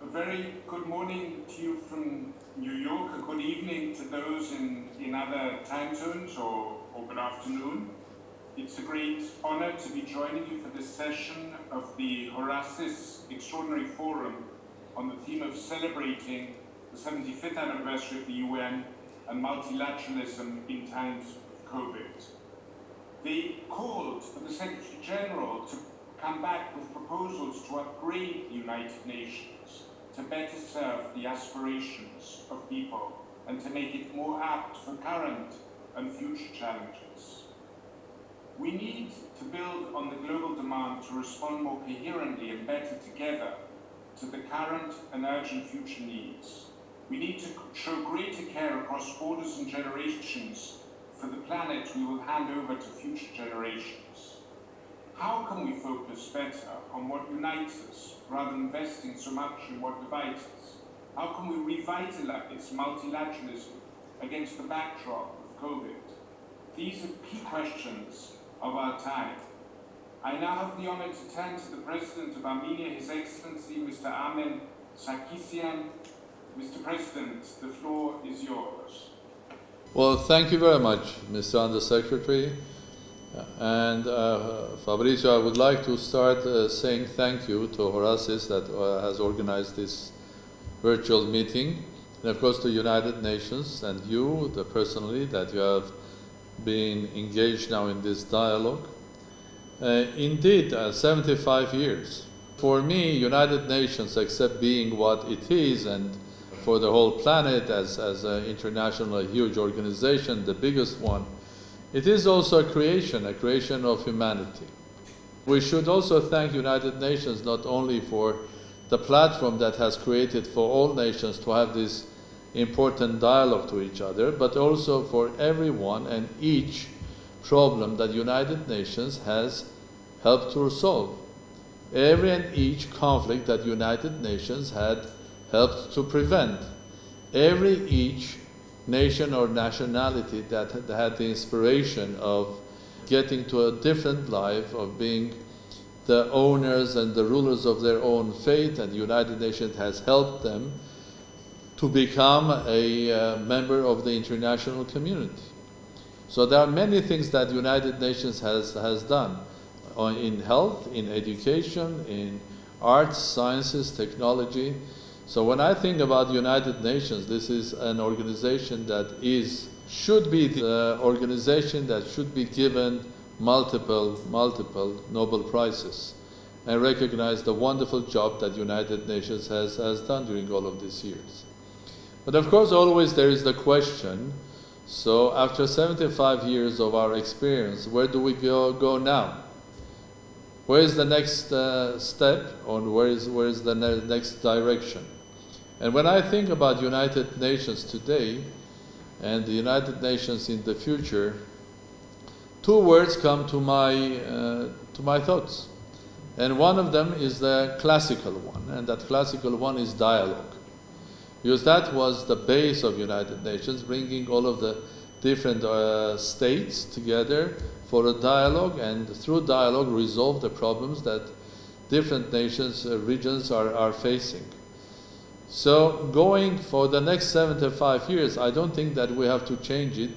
A very good morning to you from New York, a good evening to those in other time zones, or good afternoon. It's a great honor to be joining you for this session of the Horasис Extraordinary Forum on the theme of celebrating the 75th anniversary of the UN and multilateralism in times of COVID. They called for the Secretary General to come back with proposals to upgrade the United Nations to better serve the aspirations of people and to make it more apt for current and future challenges. We need to build on the global demand to respond more coherently and better together to the current and urgent future needs. We need to show greater care across borders and generations for the planet we will hand over to future generations. How can we focus better on what unites us rather than investing so much in what divides us? How can we revitalize multilateralism against the backdrop of COVID? These are key questions of our time. I now have the honor to turn to the President of Armenia, His Excellency Mr. Armén Sարգսյանն. Mr. President, the floor is yours. Well, thank you very much, Mr. Undersecretary. And Fabrizio, I would like to start saying thank you to Horasис that has organized this virtual meeting, and of course the United Nations and you personally that you have been engaged now in this dialogue. Indeed, 75 years. For me, United Nations, except being what it is, and for the whole planet as an international huge organization, the biggest one, it is also a creation of humanity. We should also thank United Nations not only for the platform that has created for all nations to have this important dialogue to each other, but also for everyone and each problem that United Nations has helped to resolve. Every and each conflict that United Nations had helped to prevent. Every each nation or nationality that had the inspiration of getting to a different life, of being the owners and the rulers of their own fate, and the United Nations has helped them to become a member of the international community. So there are many things that the United Nations has done in health, in education, in arts, sciences, technology. So when I think about the United Nations, this is an organization that should be the organization that should be given multiple Nobel Prizes and recognize the wonderful job that the United Nations has done during all of these years. But of course, always there is the question, so after 75 years of our experience, where do we go now? Where is the next step, or where is the next direction? And when I think about United Nations today and the United Nations in the future, two words come to my thoughts. And one of them is the classical one, and that classical one is dialogue. Because that was the base of United Nations, bringing all of the different states together for a dialogue, and through dialogue resolve the problems that different nations, regions are facing. So going for the next 75 years, I don't think that we have to change it,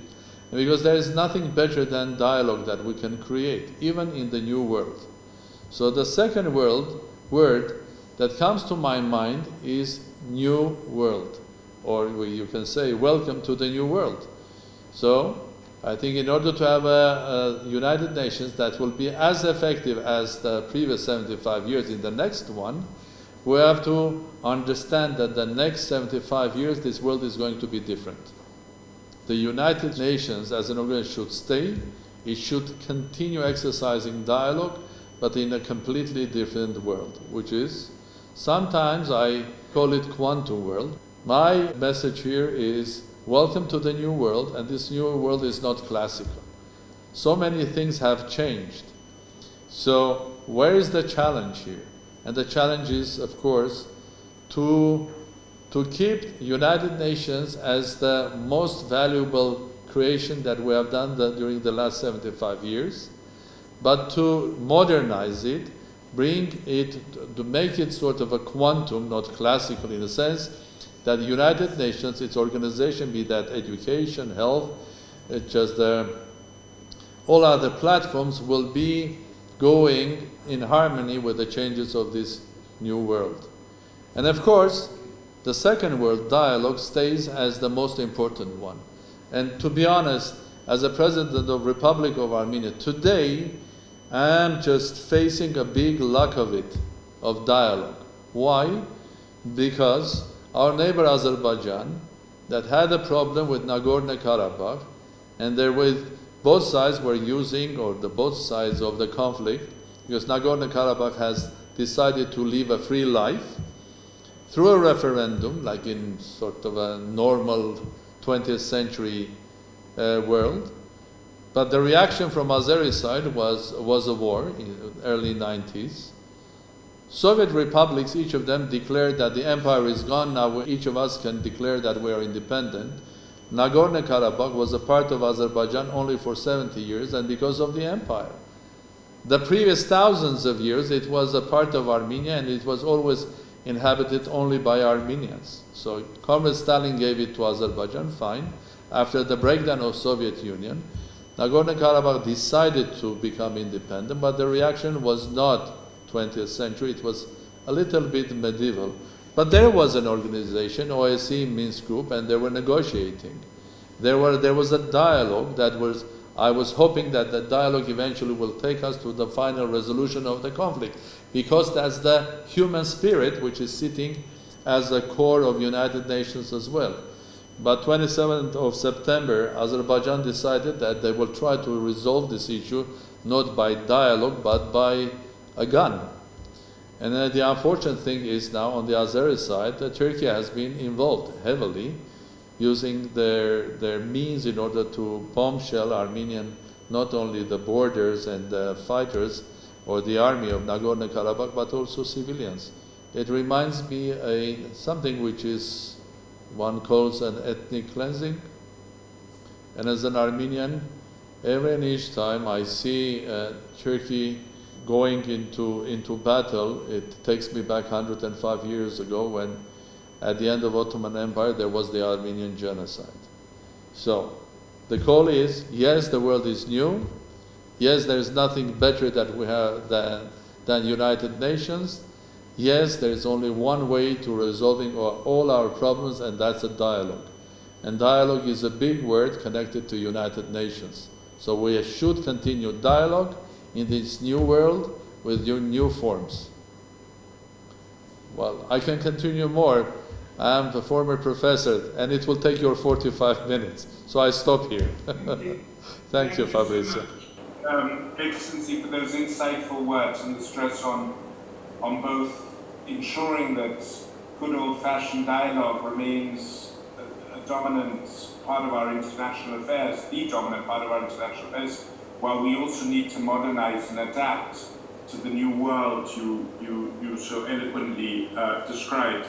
because there is nothing better than dialogue that we can create, even in the new world. So the second word that comes to my mind is new world, or you can say welcome to the new world. So I think in order to have a United Nations that will be as effective as the previous 75 years in the next one, we have to understand that the next 75 years, this world is going to be different. The United Nations as an organization should stay. It should continue exercising dialogue, but in a completely different world, which is, sometimes I call it quantum world. My message here is, welcome to the new world, and this new world is not classical. So many things have changed. So where is the challenge here? And the challenge is, of course, to keep United Nations as the most valuable creation that we have done during the last 75 years, but to modernize it bring it, to make it sort of a quantum, not classical in a sense, that the United Nations, its organization, be that education, health, just all other platforms, will be going in harmony with the changes of this new world. And of course, the Second World Dialogue stays as the most important one. And to be honest, as a president of the Republic of Armenia, today I am just facing a big lack of it, of dialogue. Why? Because our neighbor Azerbaijan, that had a problem with Nagorno-Karabakh, and there with both sides were using, or both sides of the conflict, because Nagorno-Karabakh has decided to live a free life through a referendum, like in sort of a normal 20th century world. But the reaction from Azeri side was a war in the early 90s. Soviet republics, each of them declared that the empire is gone, now each of us can declare that we are independent. Nagorno-Karabakh was a part of Azerbaijan only for 70 years, and because of the empire. The previous thousands of years, it was a part of Armenia, and it was always inhabited only by Armenians. So Comrade Stalin gave it to Azerbaijan, fine. After the breakdown of Soviet Union, Nagorno-Karabakh decided to become independent, but the reaction was not 20th century, it was a little bit medieval. But there was an organization, OSCE Minsk Group, and they were negotiating. There was a dialogue that was, I was hoping that the dialogue eventually will take us to the final resolution of the conflict, because that's the human spirit which is sitting as a core of United Nations as well. But 27th of September, Azerbaijan decided that they will try to resolve this issue not by dialogue, but by a gun. And then the unfortunate thing is now on the Azeri side, that Turkey has been involved heavily, using their means in order to bombshell Armenian, not only the borders and the fighters or the army of Nagorno-Karabakh, but also civilians. It reminds me something which is one calls an ethnic cleansing. And as an Armenian, every and each time I see Turkey going into battle, it takes me back 105 years ago when at the end of Ottoman Empire there was the Armenian genocide. So the call is, yes, the world is new. Yes, there is nothing better that we have than United Nations. Yes, there is only one way to resolving all our problems, and that's a dialogue. And dialogue is a big word connected to United Nations. So we should continue dialogue in this new world with new forms. Well, I can continue more. I'm a former professor, and it will take your 45 minutes. So I stop here. Thank you, Fabrizio. Excellency, for those insightful words and the stress on both ensuring that good old-fashioned dialogue remains a dominant part of our international affairs, the dominant part of our international affairs, while we also need to modernize and adapt to the new world you so eloquently described.